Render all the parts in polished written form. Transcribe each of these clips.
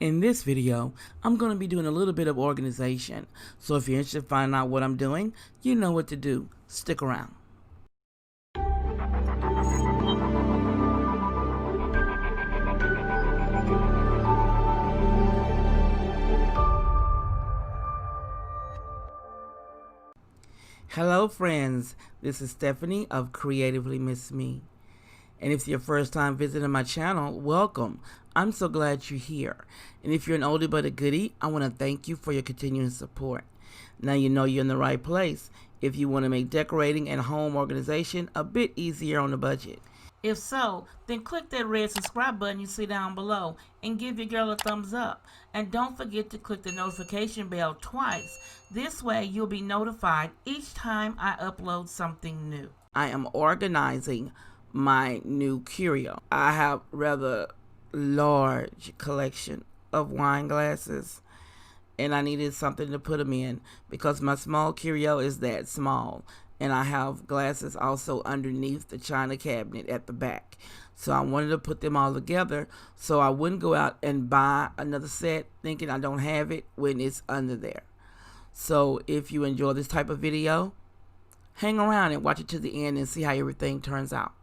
In this video, I'm going to be doing a little bit of organization. So if you're interested in finding out what I'm doing, you know what to do. Stick around. Hello friends, this is Stephanie of Creatively Miss Me. And if it's your first time visiting my channel, welcome. I'm so glad you're here. And if you're an oldie but a goodie, I want to thank you for your continuing support. Now you know you're in the right place if you want to make decorating and home organization a bit easier on the budget. If so, then click that red subscribe button you see down below and give your girl a thumbs up. And don't forget to click the notification bell twice. This way you'll be notified each time I upload something new. I am organizing my new Curio. I have rather large collection of wine glasses and I needed something to put them in because my small Curio is that small. And I have glasses also underneath the china cabinet at the back. So I wanted to put them all together so I wouldn't go out and buy another set thinking I don't have it when it's under there. So if you enjoy this type of video, hang around and watch it to the end and see how everything turns out.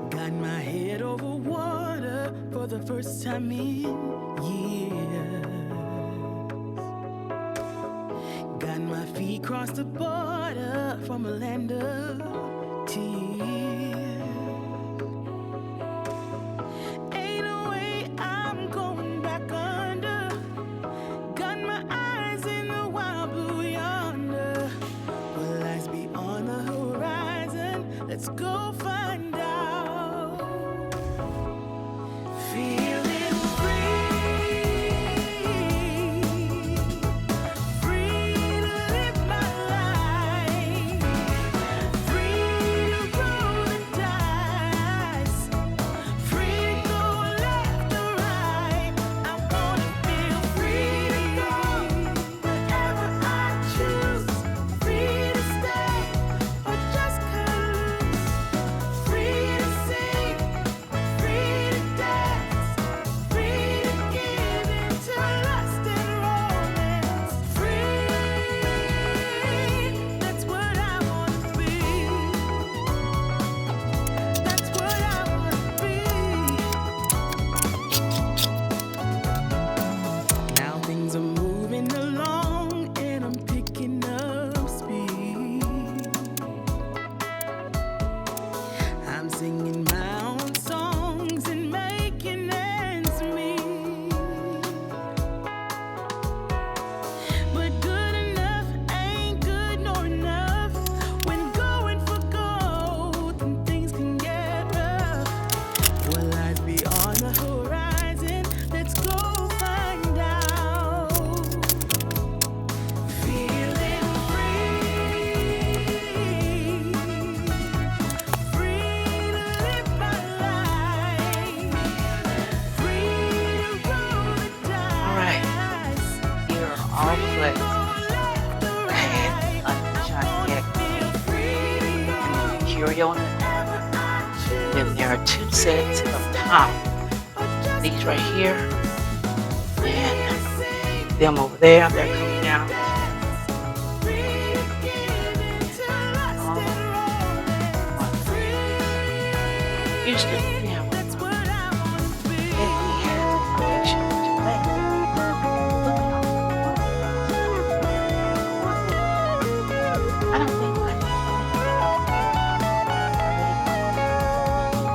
Got my head over water for the first time in years. Got my feet crossed the border from a land of tears. Ain't no way I'm going back under. Got my eyes in the wild blue yonder. Will eyes be on the horizon? Let's go find out. Feeling free to live my life, free to roll the dice, free to go left or right. I wanna feel free to go wherever I choose, free to stay or just cut loose, free to sing, free to dance, free to give into lust and romance, free. That's what I wanna be. That's what I wanna be. Now things are moving along and I'm picking up speed. I'm singing my own songs and making ends meet. But good enough ain't good nor enough. When going for gold, then things can get rough. Will lies be on the horizon? Let's go find out. Feeling free to live my life, free to roll the Alright, dice, here are all the free to glasses go left or I had right. under the china cabinet Free to and go then the Curio in the back. wherever I choose. Then there are two sets up top. These right here and them over there. They're coming out. Houston, we have one. Then we have a collection to make. Look at all the I don't think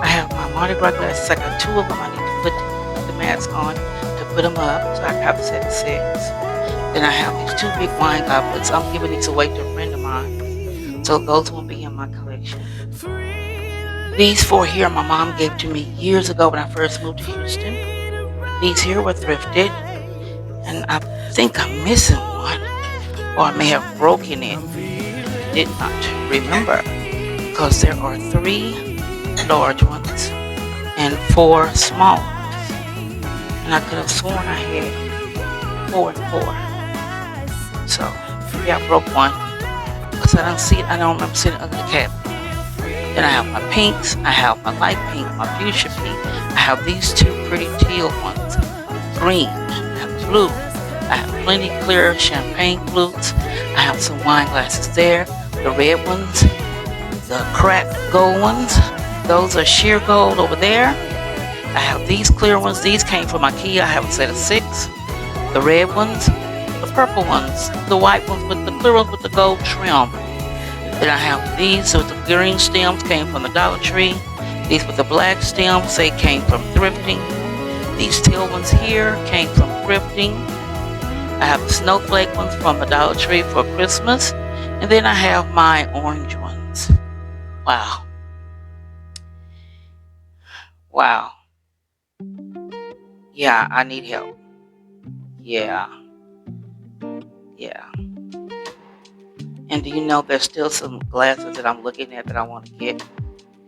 I have my Mardi Gras glasses. I got two of them. I need to put the mask on to put them up. So I have a set of 6. Then I have these 2 big wine goblets. I'm giving these away to a friend of mine. So those will be in my collection. These 4 here my mom gave to me years ago when I first moved to Houston. These here were thrifted. And I think I'm missing one. Or I may have broken it. Did not remember. Because there are 3 large ones and 4 small ones. And I could have sworn I had 4 and 4. So maybe I broke one because I don't see it. I don't remember seeing it under the cabinet. Then I have my pinks. I have my light pink, my fuchsia pink. I have these 2 pretty teal ones. Green. I have blue. I have plenty clear champagne flutes. I have some wine glasses there. The red ones, the cracked gold ones, those are sheer gold over there. I have these clear ones. These came from IKEA. I have a set of 6. The red ones, the purple ones, the white ones with the clear ones with the gold trim. Then I have these with the green stems, came from the Dollar Tree. These with the black stems, they came from thrifting. These teal ones here came from thrifting. I have the snowflake ones from the Dollar Tree for Christmas. And then I have my orange ones. Wow. Wow. Yeah, I need help. Yeah. Yeah. And do you know there's still some glasses that I'm looking at that I want to get?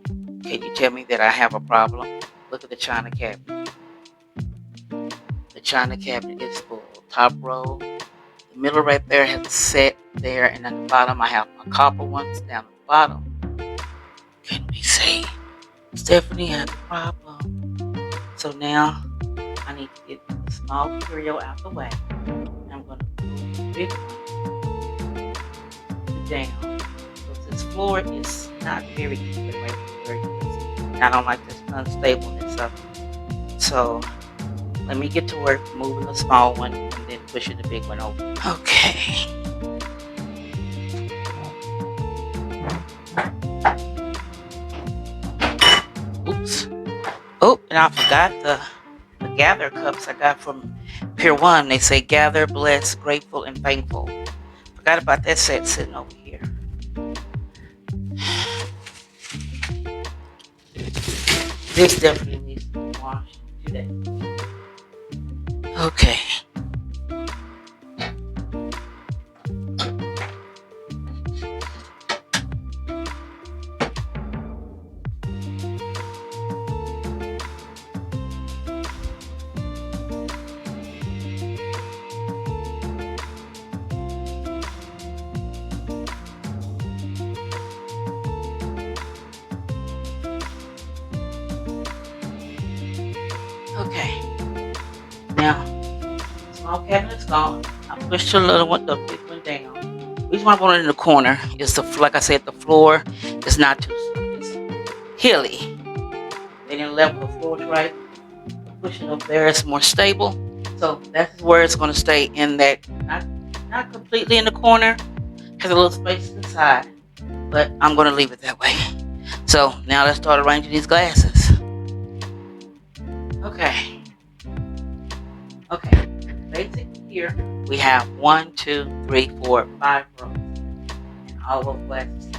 Can you tell me that I have a problem? Look at the china cabinet. The china cabinet is full. Top row. The middle right there has a set there. And at the bottom I have my copper ones down at the bottom. Can we see? Stephanie has a problem. So now I need to get the small Curio out the way. I'm going to move the big one down. Because this floor is not very even right where it is. And I don't like this unstableness of it. So let me get to work moving the small one and then pushing the big one over. Okay. Oops. Oh, and I forgot the gather cups I got from Pier 1. They say gather, bless, grateful, and thankful. Forgot about that set sitting over here. This definitely needs to be washed today. Okay. Okay. Now, small cabinet's gone. I pushed the little one, the big one down. The reason why I want it in the corner is like I said, the floor is not too, it's hilly. They didn't level the floors right. Pushing up there is more stable. So that's where it's going to stay in that, not completely in the corner. Has a little space inside, but I'm going to leave it that way. So now let's start arranging these glasses. Okay. Basically here we have 1, 2, 3, 4, 5 rows and all those glasses.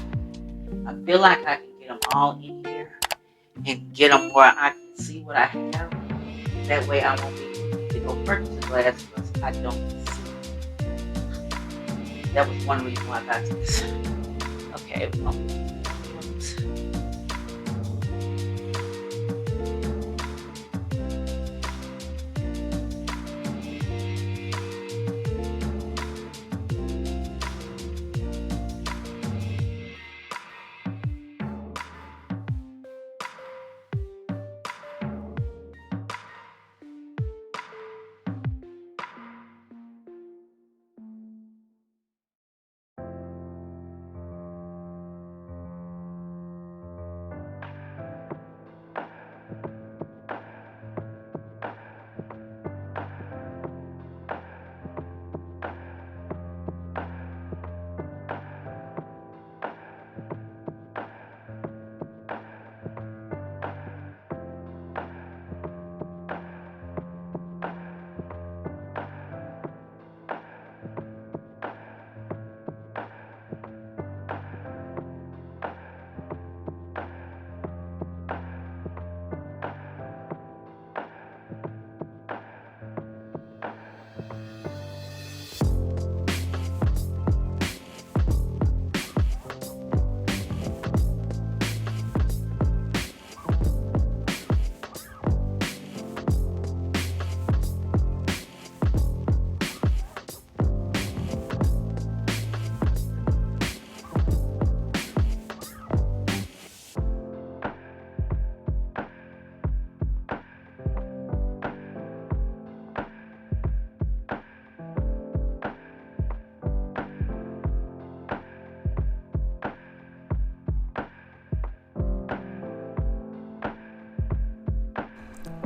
I feel like I can get them all in here and get them where I can see what I have. That way I won't be to go purchase the glass because I don't see it. That was one reason why I got this. Okay, we're going to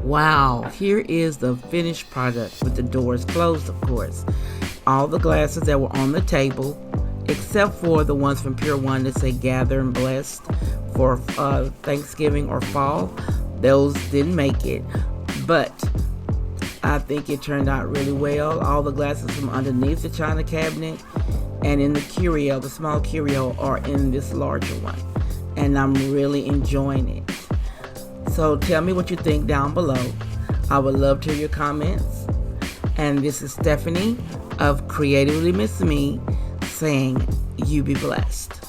Wow, here is the finished product with the doors closed, of course. All the glasses that were on the table, except for the ones from Pure One that say gather and blessed for Thanksgiving or fall, those didn't make it. But I think it turned out really well. All the glasses from underneath the china cabinet and in the Curio, the small Curio, are in this larger one. And I'm really enjoying it. So tell me what you think down below. I would love to hear your comments. And this is Stephanie of Creatively Miss Me saying, you be blessed.